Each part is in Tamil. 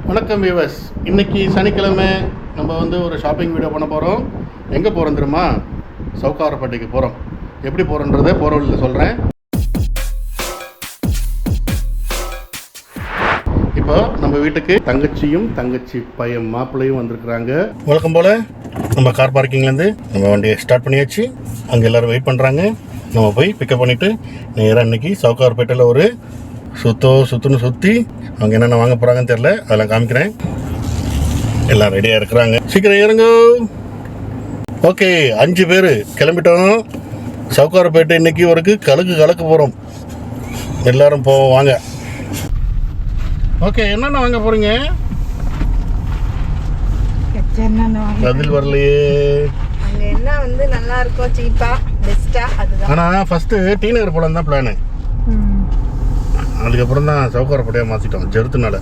வணக்கம் வியூவர்ஸ். இன்றைக்கி சனிக்கிழமை நம்ம ஒரு ஷாப்பிங் வீடியோ பண்ண போகிறோம். எங்கே போகிறோம் தெரியுமா? சவுகாரப்பேட்டைக்கு போகிறோம். எப்படி போகிறோன்றதை போகிற வழியில் சொல்கிறேன். இப்போ நம்ம வீட்டுக்கு தங்கச்சியும் தங்கச்சி பையன் மாப்பிள்ளையும் வந்திருக்கிறாங்க. வழக்கம் போல் நம்ம கார் பார்க்கிங்லேருந்து நம்ம வண்டியை ஸ்டார்ட் பண்ணியாச்சு. அங்கே எல்லோரும் வெயிட் பண்ணுறாங்க. நம்ம போய் பிக்கப் பண்ணிவிட்டு நேராக இன்றைக்கி சவுகாரப்பேட்டையில் ஒரு சுற்றுன்னு சுற்றி அவங்க என்னென்ன வாங்க போகிறாங்கன்னு தெரில, அதெல்லாம் காமிக்கிறேன். எல்லாம் ரெடியாக இருக்கிறாங்க. சீக்கிரம் இறங்க. ஓகே, 5 பேர் கிளம்பிட்டோம். சவுகாரப்பேட்டை இன்னைக்கு ஒரு கலக்க போகிறோம். எல்லாரும் போவோம் வாங்க. ஓகே, என்னென்ன வாங்க போகிறீங்க? பதில் வரலையே. என்ன நல்லா இருக்கும், சீப்பா பெஸ்டா அதுதான். ஆனால் ஃபஸ்ட்டு டி நகர் போகலான்னு தான் பிளானு. அதுக்கப்புறம் தான் சவுகாரப்பேட்டையாக மாற்றிட்டோம் ஜெருத்துனால.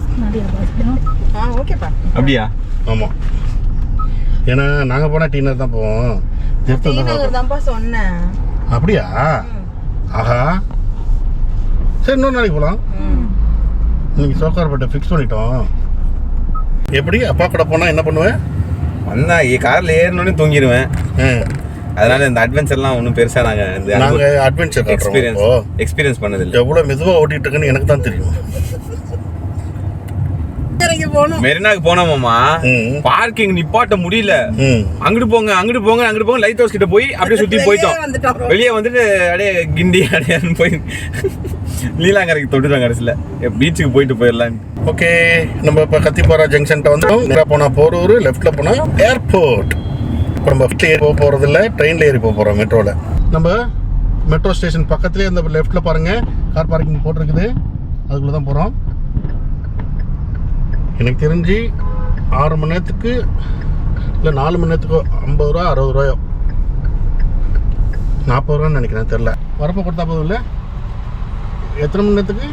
ஓகேப்பா. அப்படியா? ஆமாம், ஏன்னா நாங்கள் போனால் டி நகர் தான் போவோம். ஜெருத்து தான்ப்பா சொன்னேன். அப்படியா? ஆஹா, சரி இன்னொரு நாளைக்கு போகலாம். இன்னைக்கு சவுகாரப்பேட்டை ஃபிக்ஸ் பண்ணிட்டோம். எப்படி அப்பா கூட போனால் என்ன பண்ணுவேன்? வந்தா காரில் ஏறணுன்னு தூங்கிடுவேன். அதனால இந்த அட்வென்ச்சர்லாம் ஒன்றும் பெருசாக நாங்கள் அட்வென்ச்சர் எக்ஸ்பீரியன்ஸ் பண்ணதில்லை. எவ்வளோ மெதுவாக ஓட்டிகிட்டு இருக்குன்னு எனக்கு தான் தெரியும். மெரினாக்கு போனோமாமா, பார்க்கிங் நிப்பாட்ட முடியல. அங்கிட்டு போங்க லைட் ஹவுஸ் கிட்ட போய் அப்படியே சுற்றி போயிட்டோம். வெளியே வந்துட்டு அப்படியே கிண்டி அடையான்னு போய் லீலாங்கரைக்கு தொட்டுட்டாங்க. கடைசியில் பீச்சுக்கு போயிட்டு போயிடலாம். ஓகே, நம்ம இப்போ கத்திப்பாரா ஜங்ஷன்ட்ட வந்தோம். நேராக போனால் போரூர், லெஃப்டில் போனால் ஏர்போர்ட். இப்போ நம்ம ஏறி போக போகிறதில்ல, ட்ரெயினில் ஏறி போக போகிறோம் மெட்ரோவில். நம்ம மெட்ரோ ஸ்டேஷன் பக்கத்துலேயே அந்த லெஃப்ட்டில் பாருங்கள் கார் பார்க்கிங் போட்டிருக்குது. அதுக்குள்ளே தான் போகிறோம். எனக்கு தெரிஞ்சு 6 மணி நேரத்துக்கு இல்லை 4 மணி நேரத்துக்கோ 50 ரூபா 60 ரூபாயோ 40 ரூபான்னு நினைக்கிறேன், தெரில. வரப்போ கொடுத்தா போதும் இல்லை? எத்தனை மணி நேரத்துக்கு?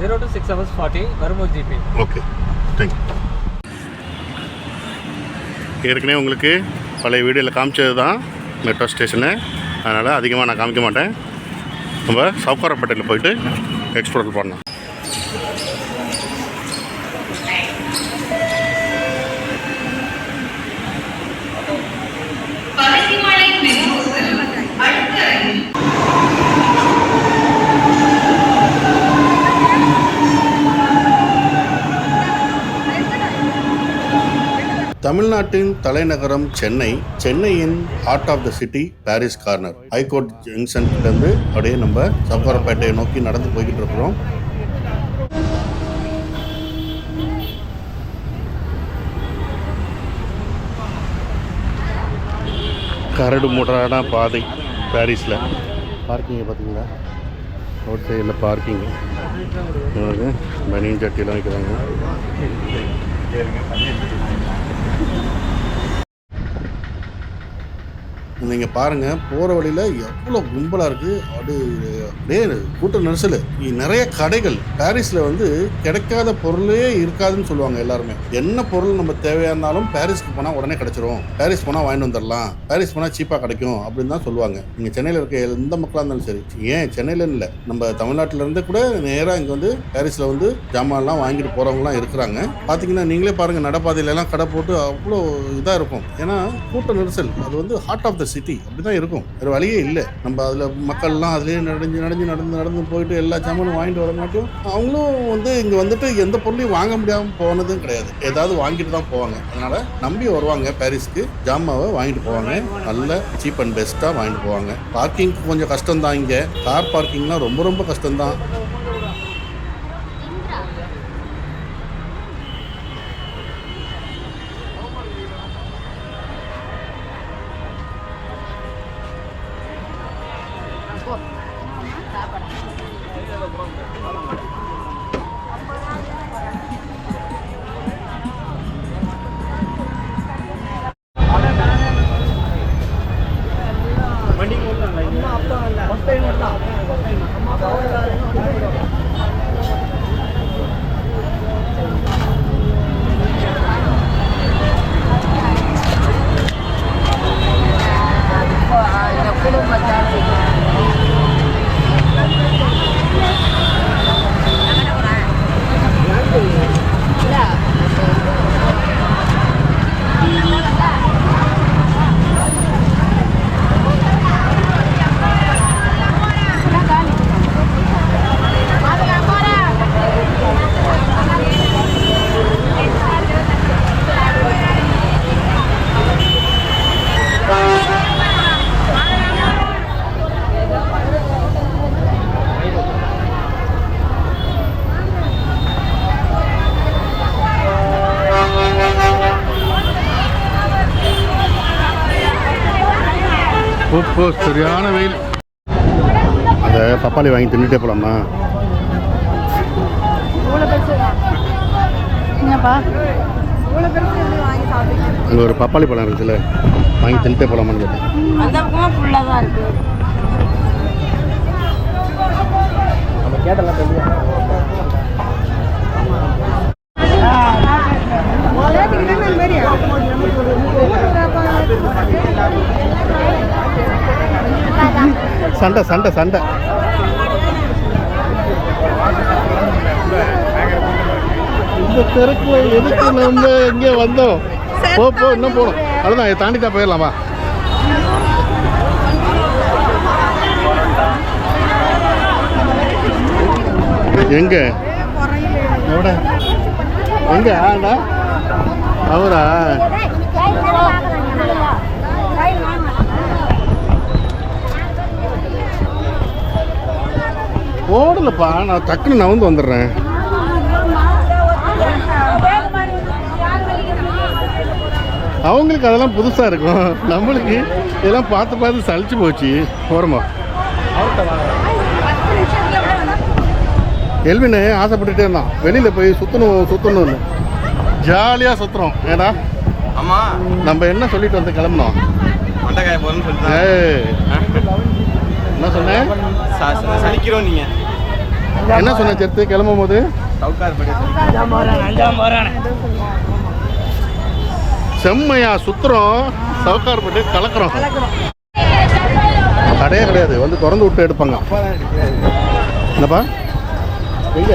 0 to 6 hours 40 வரும்போது ஜிபி. Okay, thank you. ஏற்கனவே உங்களுக்கு பழைய வீடியோவில் காமிச்சது தான் மெட்ரோ ஸ்டேஷனு, அதனால் அதிகமாக நான் காமிக்க மாட்டேன். நம்ம சவுகாரப்பேட்டையில் போயிட்டு எக்ஸ்ப்ளோர் பண்ணோம். தமிழ்நாட்டின் தலைநகரம் சென்னை. சென்னையின் heart of the city Parry's corner. High court ஜங்ஷன்லேருந்து அப்படியே நம்ம சவுகாரப்பேட்டையை நோக்கி நடந்து போய்கிட்டு இருக்கிறோம். கரடு முரடான பாதை பாரிஸில். பார்க்கிங்கை பார்த்தீங்களா? ரோட் சைடில் பார்க்கிங்கு. பனியன் சட்டியெல்லாம் வைக்கிறாங்க. நீங்கள் பாருங்கள், போகிற வழியில் எவ்வளோ கும்பலாக இருக்குது. அப்படியே கூட்ட நெரிசல். நிறைய கடைகள். பாரிஸில் கிடைக்காத பொருளே இருக்காதுன்னு சொல்லுவாங்க எல்லாருமே. என்ன பொருள் நம்ம தேவையாக இருந்தாலும் பாரிஸ்க்கு போனால் உடனே கிடச்சிரும், பாரிஸ் போனால் வாங்கிட்டு வந்துடலாம், பாரிஸ் போனால் சீப்பாக கிடைக்கும் அப்படின்னு தான் சொல்லுவாங்க. நீங்கள் சென்னையில் இருக்க எந்த மக்களாக இருந்தாலும் சரி, ஏன் சென்னையிலன்னு இல்லை, நம்ம தமிழ்நாட்டிலேருந்து கூட நேராக இங்கே பாரிஸில் ஜாமான்லாம் வாங்கிட்டு போகிறவங்களாம் இருக்கிறாங்க. பார்த்தீங்கன்னா நீங்களே பாருங்கள், நடப்பாதையிலலாம் கடை போட்டு அவ்வளோ இதாக இருக்கும். ஏன்னா கூட்ட நெரிசல். அது ஹார்ட் ஆஃப் த சிட்டி. அப்படிதான் இருக்கும், வேறு வழியே இல்லை. நம்ம அதில் மக்கள்லாம் அதிலே நடந்து போயிட்டு எல்லா ஜாமானும் வாங்கிட்டு வரங்காட்டியும் அவங்களும் இங்கே வந்துட்டு எந்த பொருளையும் வாங்க முடியாமல் போனதும் கிடையாது. ஏதாவது வாங்கிட்டு தான் போவாங்க. அதனால் நம்பி வருவாங்க பாரிஸ்க்கு. ஜாமாவை வாங்கிட்டு போவாங்க. நல்ல சீப் அண்ட் பெஸ்ட்டாக வாங்கிட்டு போவாங்க. பார்க்கிங் கொஞ்சம் கஷ்டம்தான். இங்கே கார் பார்க்கிங்லாம் ரொம்ப ரொம்ப கஷ்டம்தான். இப்போ சரியான வெயில். அந்த பப்பாளி வாங்கி தின்னுட்டே போகலாமா? அங்கே ஒரு பப்பாளி பழம் இருக்குல்ல, வாங்கி தின்னுட்டே போகலாமான்னு கேட்டேன். அந்த பக்கமாக ஃபுல்லாக தான் இருக்குது. நம்ம கேட்டலாம் தெரியும். சண்டை சண்டை சண்டை. இந்த தெருக்குல எதுக்கு நம்ம எங்கே வந்தோம்? போ இன்னும் போகணும். அவ்வளோதான், இதை தாண்டிட்டா போயிடலாமா? எங்க எവിടെ எங்க ஆண்டா அவரா? ஓடலப்பா, நான் டக்குன்னு நவுந்து வந்துடுறேன். அவங்களுக்கு அதெல்லாம் புதுசாக இருக்கும், நம்மளுக்கு இதெல்லாம் பார்த்து பார்த்து சலிச்சு போச்சு. போகிறோமா? எல்வின் ஆசைப்பட்டுட்டே இருந்தான் வெளியில் போய் சுற்றணும்னு. ஜாலியாக சுற்றுறோம். ஏடா ஆமா, நம்ம என்ன சொல்லிட்டு வந்து கிளம்புனோம்? மண்டக்காய போறோம்னு சொல்லிட்டு என்ன சொன்னேன்? சலிக்கிறோம். நீங்க என்ன சொன்ன சேர்த்து கிளம்பும் போது? செம்மையா சுத்துறோம், சவுக்கார்பட்டு கலக்குறோம். கடையே கிடையாது, வந்து திறந்து விட்டு எடுப்பாங்க. என்னப்பா எங்க?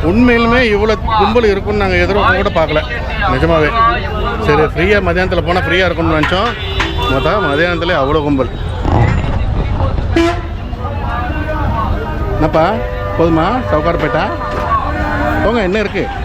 உண்மையிலுமே இவ்வளோ கும்பல் இருக்குன்னு நாங்கள் எதிர்ப்பு கூட பார்க்கல, நிஜமாவே. சரி, ஃப்ரீயாக மதியானத்தில் போனால் ஃப்ரீயாக இருக்கும்னு நினச்சோம். மொத்தம் மதியானத்தில் அவ்வளோ கும்பல். என்னப்பா போதுமா? சவுக்கார்பேட்டா போங்க, என்ன இருக்குது?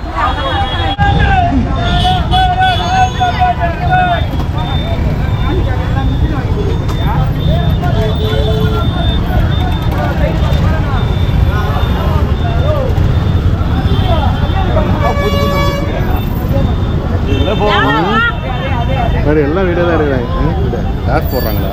வேறு எல்லாம் வீடியோ தான் எடுக்கிறாங்க. காசு போடுறாங்களா?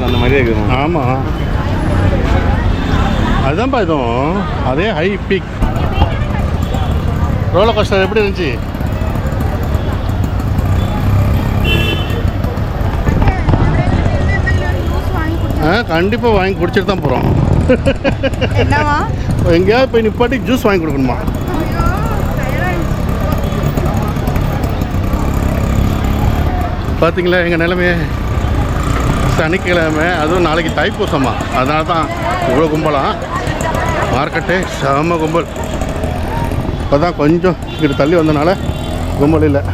அந்த மாதிரி இருக்குது. ஆமாம், அதுதான்ப்பா இதுவும். அதே ஹை பீக் ரோலர் கோஸ்டர் எப்படி இருந்துச்சு? கண்டிப்பாக வாங்கி குடிச்சிட்டு தான் போகிறோம். எங்கேயாவது போய் நிப்பாட்டி ஜூஸ் வாங்கி கொடுக்கணுமா? பார்த்தீங்களா எங்கள் நிலைமையே? சனிக்கிழமை, அதுவும் நாளைக்கு தைப்பூசமா, அதனால தான் இவ்வளோ கும்பலாம். மார்க்கெட்டு செம கும்பல். இப்போ தான் கொஞ்சம் இங்கிட்டு தள்ளி வந்தனால கும்பல் இல்லை.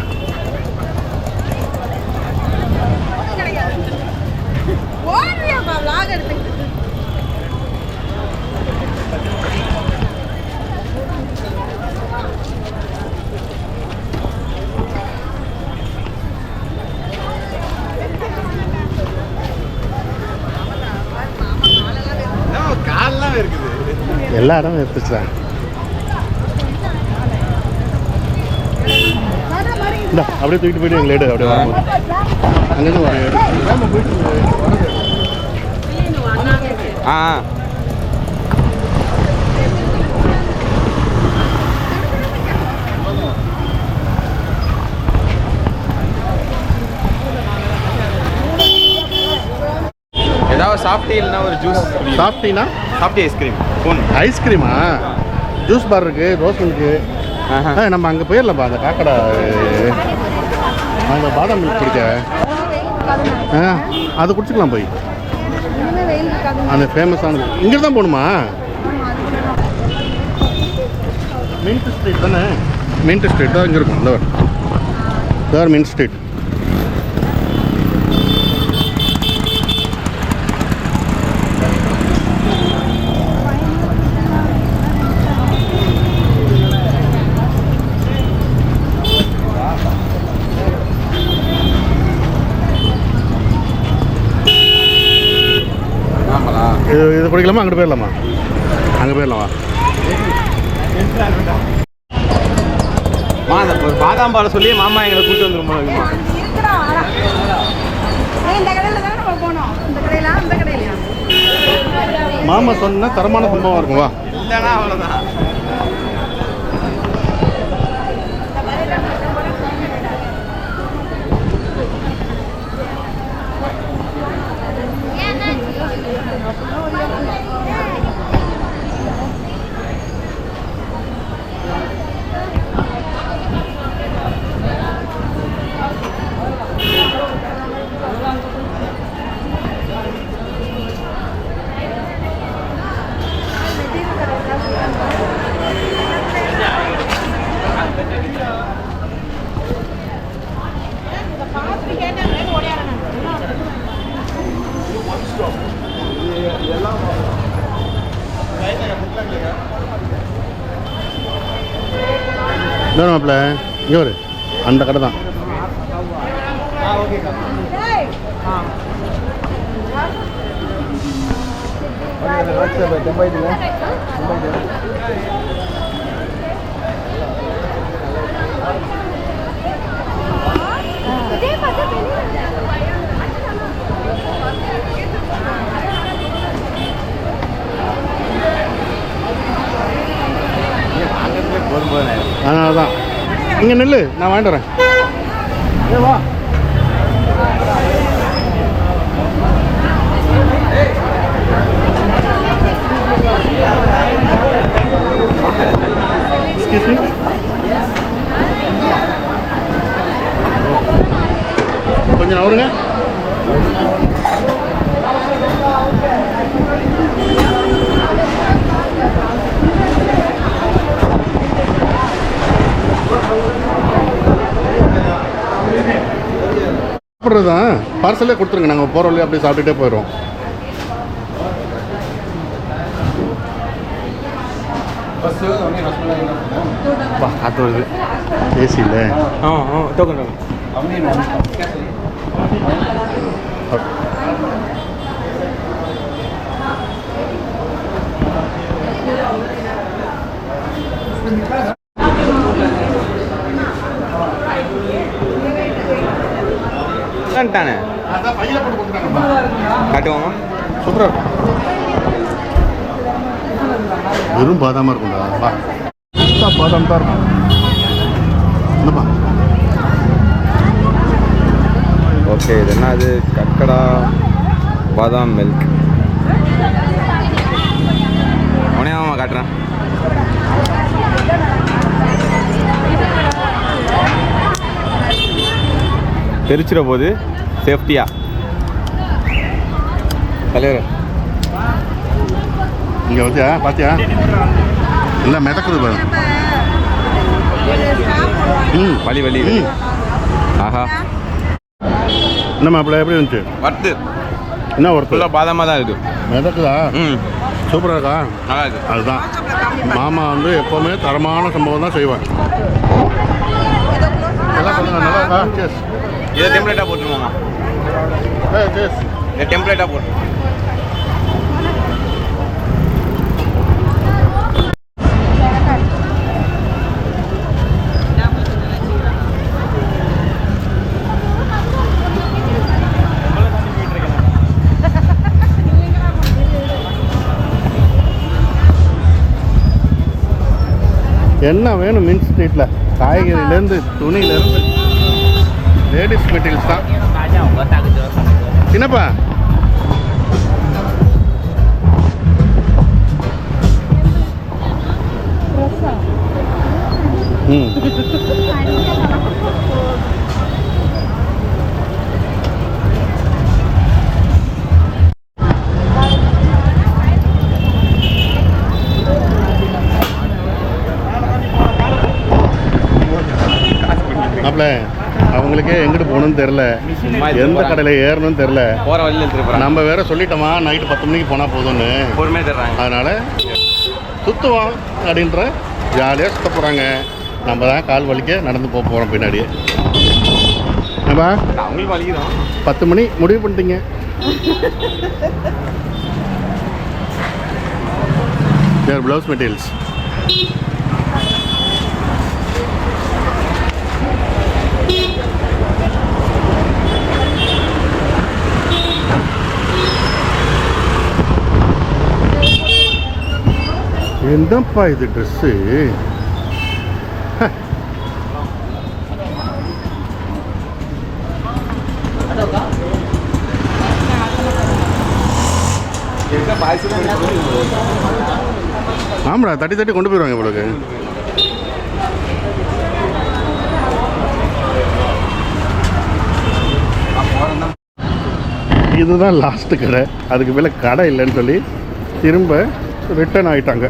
எல்லா இடமும் எடுத்துச்சுறாங்க. இந்த அப்படியே தூக்கிட்டு போயிட்டு எங்களை எடு அப்படியே வரும்போது அங்கேருந்து வர எடு வேகமாக போயிட்டு வரது ஆ ஏதாவது சாஃப்ட் டீ இல்லைன்னா ஒரு ஜூஸ் சாப்பிட்டீங்கன்னா சாஃப்ட் ஐஸ்கிரீம் ஃபோன் ஐஸ்கிரீமா ஜூஸ் பார் இருக்குது ரோஸ் இருக்குது நம்ம அங்கே போயிடலாம்ப்பா அந்த காக்கடா அங்கே பாதாம் மில்க் குடிக்க அது குடிச்சிக்கலாம் போய் அந்த ஃபேமஸானது இங்கே தான் போகணுமா மின்ட் ஸ்ட்ரீட் தானே மின்ட் ஸ்ட்ரீட் தான் இங்கே இருக்கும் இந்த மின்ட் ஸ்ட்ரீட் இது குடிக்கலாமா அங்கிட்டு போயிடலாமா அங்கே போயிடலாமா அந்த ஒரு பாதாம் பாலை சொல்லி மாமா எங்களை கூப்பிட்டு வந்துருமா மாமா சொன்னா தரமான சம்பவம் இருக்கும் வா இல்லைன்னா அவ்வளோதான் என்ன மாப்பிள்ள இங்கே ஒரு அந்த கடை தான் அதனால தான் இங்கே நெல் நான் வாங்கிட்டு வரேன் ஏ வா எக்ஸ்கியூஸ் மீ கொஞ்சம் நவருங்க சாப்பிட்றதான் பார்சலே கொடுத்துருங்க நாங்கள் போகிற வழியாக அப்படியே சாப்பிட்டுட்டே போயிடுவோம் காற்று வருது ஏசி இல்லை டோக்கன் தானே காட்டுவாங்க சூப்பராக இருக்கும் வெறும் பாதாமாக இருக்கும்டா வா பாதாம் தான் இருக்கும் என்னப்பா ஓகே இது என்ன அது கக்கடா பாதாம் மில்க் அவனே மாமா காட்டுறேன் தெரிச்சிட போது சேஃப்டியா தலைவர் இங்கே வந்தியா பார்த்தியா இல்லை மிதக்குது பாரு வலி வலி ஆஹா என்ன மாப்பிள்ள எப்படி இருந்துச்சு வறுத்து என்ன ஒர்த்து ஃபுல்லாக பாதாமாக தான் இருக்குது மிதக்குதா சூப்பராக இருக்கா நல்லா இருக்குது அதுதான் மாமா வந்து எப்போவுமே தரமான சம்பவம் தான் செய்வார் எல்லாம் சொல்லுங்க நல்லா இருக்கா சேஸ் இதை டெம்ப்ளேட்டாக போட்டுருவாங்க சேஸ் இதை டெம்ப்ளேட்டாக போட்டு என்ன வேணும் மீன் ஸ்ட்ரீட்டில்? காய்கறிலேருந்து துணியிலேருந்து லேடிஸ் மெட்டீரியல்ஸ் தான். என்னப்பா ம் மாப்பிள்ள அவங்களுக்கே எங்கிட்டு போகணும்னு தெரில, எந்த கடையில் ஏறணும்னு தெரில. போகிற வழியில் எடுத்துட்டு நம்ம வேற சொல்லிட்டோமா நைட்டு 10 மணிக்கு போனால் போதும்னு. பொறுமையாக தர்றாங்க. அதனால் சுற்றுவோம் அப்படின்ற ஜாலியாக சுற்ற போகிறாங்க. நம்ம தான் கால் வலிக்க நடந்து போக போகிறோம் பின்னாடியே. ஏப்பா அவங்களுக்கு வலிக்கிறோம். 10 மணி முடிவு பண்ணிட்டீங்க. Blouse materials. என்னப்பா இது ட்ரெஸ்ஸு? ஆமாடா, தட்டி தட்டி கொண்டு போயிடுவாங்க இவ்வளோக்கு. இதுதான் லாஸ்ட்டு கடை. அதுக்கு மேலே கடை இல்லைன்னு சொல்லி திரும்ப ரிட்டர்ன் ஆகிட்டாங்க.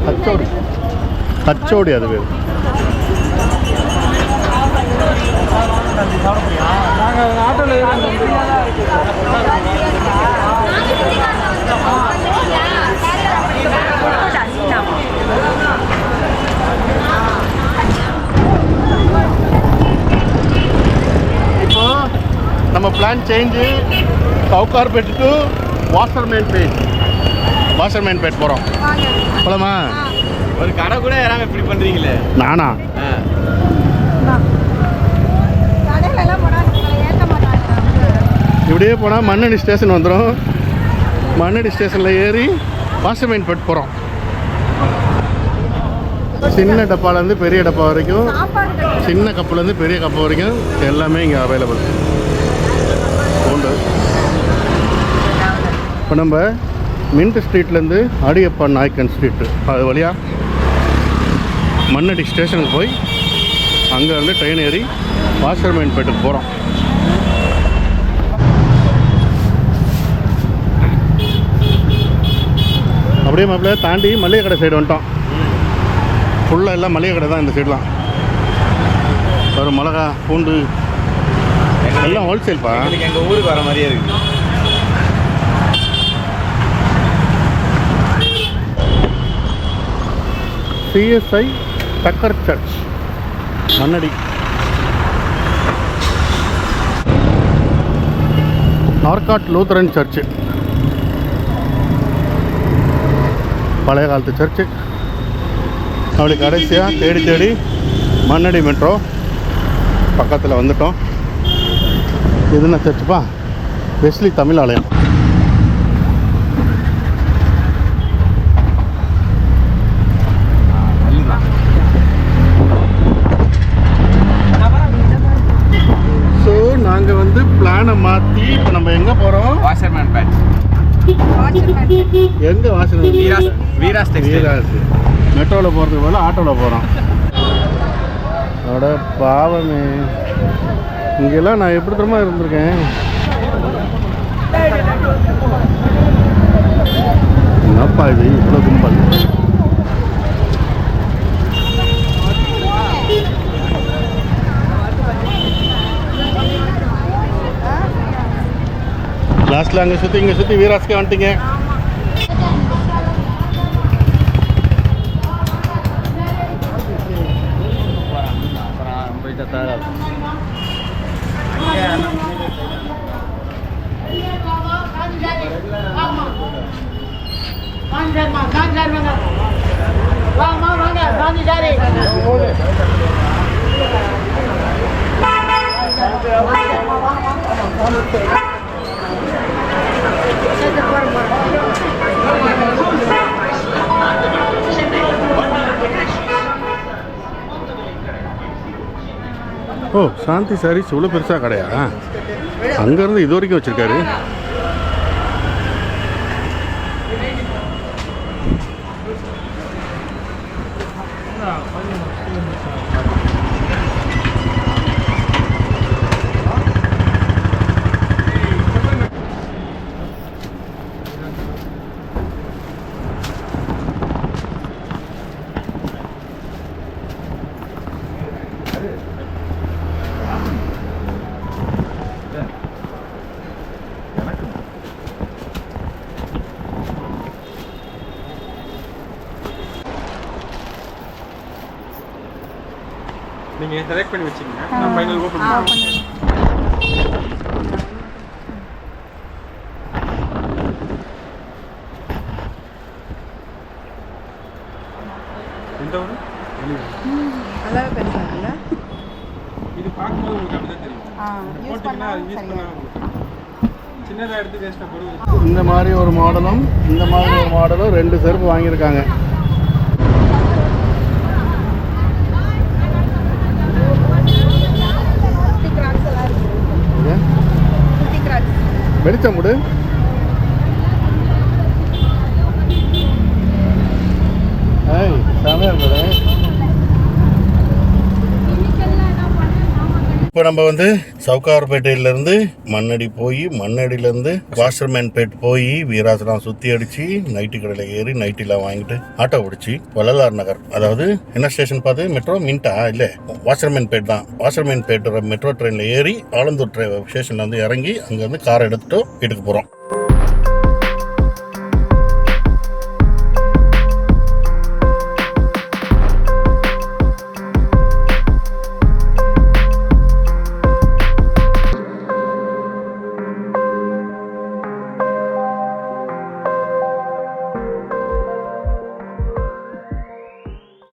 கச்சோடி கச்சோடி அது வேறு. இப்போ நம்ம பிளான் சேஞ்சு. சவுகார்பேட் டு வாஷர்மேன்பேட் போகிறோம். போலாமா? ஒரு கடை கூட யாராவது இப்படி பண்ணுறீங்களே. நானா? இப்படியே போனால் மண்ணடி ஸ்டேஷன் வந்துடும். மண்ணடி ஸ்டேஷனில் ஏறி வாஷர்மேன்பேட் போகிறோம். சின்ன டப்பாலேருந்து பெரிய டப்பா வரைக்கும், சின்ன கப்புலேருந்து பெரிய கப்பு வரைக்கும் எல்லாமே இங்கே அவைலபிள் உண்டு. இப்போ நம்ம மின்ட் ஸ்ட்ரீட்லேருந்து அடியப்பா நாயக்கன் ஸ்ட்ரீட்டு அது வழியாக மண்ணடி ஸ்டேஷனுக்கு போய் அங்கேருந்து ட்ரெயின் ஏறி வாஷர்மேன்பேட்டுக்கு போகிறோம். அப்படியே மாப்பிள்ளைய தாண்டி மளிகை கடை சைடு வந்துட்டோம். ஃபுல்லாக எல்லாம் மளிகை கடை தான் இந்த சைடெலாம். ஒரு மிளகா பூண்டு எல்லாம் ஹோல்சேல்ப்பா. எங்கள் ஊருக்கு வர மாதிரியே இருக்குது. CSI டக்கர் சர்ச் மண்ணடி. நார்காட் லூத்தரன் சர்ச்சு பழைய காலத்து சர்ச்சு. அப்படி கடைசியாக தேடி தேடி மண்ணடி மெட்ரோ பக்கத்தில் வந்துட்டோம். இது என்ன சர்ச்சுப்பா? வெஸ்லி தமிழ் ஆலயம். ஸோ நாங்கள் வந்து பிளானை மாற்றி இப்போ நம்ம எங்கே போகிறோம்? வாஷர்மேன்பேட். எங்கே வாஷர்மேன்? வீராஸ் மெட்ரோவில் போகிறதுக்கு போல ஆட்டோவில் போகிறோம். அதோட பாவமே, இங்கெல்லாம் நான் எப்படி தரமா இருந்திருக்கேன். என்னப்பா இது இவ்வளோ கும்பல்? லாஸ்ட்டில் அங்கே சுற்றி இங்கே சுற்றி வீராஸ்க்கே வந்துட்டீங்க. ஓ, சாந்தி சாரீஸ் இவ்வளோ பெருசாக கடையா? அங்கேருந்து இது வரைக்கும் வச்சுருக்காரு. நீங்க செலக்ட் பண்ணி வச்சீங்க. நான் ஃபைனல் ஓபன் பண்ணுறேன். எந்த ஊரு? நல்லா பேசுறாங்கல்ல. இது பார்க்கும்போது உங்களுக்கு அப்படிதான் தெரியும். போட்டீங்கன்னா யூஸ் பண்ணா சின்னதாக எடுத்து வேஸ்ட்டாக போடுவோம். இந்த மாதிரி ஒரு மாடலும் இந்த மாதிரி ஒரு மாடலும் 2 செருப்பு வாங்கியிருக்காங்க. வெளிச்சம் முடு. ஏய், செமையா இருக்குது. இப்போ நம்ம வந்து சவுகார்பேட்டையிலேருந்து மண்ணடி போய் மண்ணடியிலேருந்து வாஷர்மேன்பேட் போய் வீராசனம் சுற்றி அடித்து நைட்டு கடையில் ஏறி நைட்டிலாம் வாங்கிட்டு ஆட்டோ பிடிச்சி வள்ளலார் நகர், அதாவது என்ன ஸ்டேஷன் பார்த்து மெட்ரோ மின்ட்டா இல்லை வாஷர்மேன்பேட் தான். வாஷர்மேன்பேட் மெட்ரோ ட்ரெயினில் ஏறி ஆலந்தூர் ஸ்டேஷனில் வந்து இறங்கி அங்கேருந்து காரை எடுத்துட்டு வீட்டுக்கு போகிறோம்.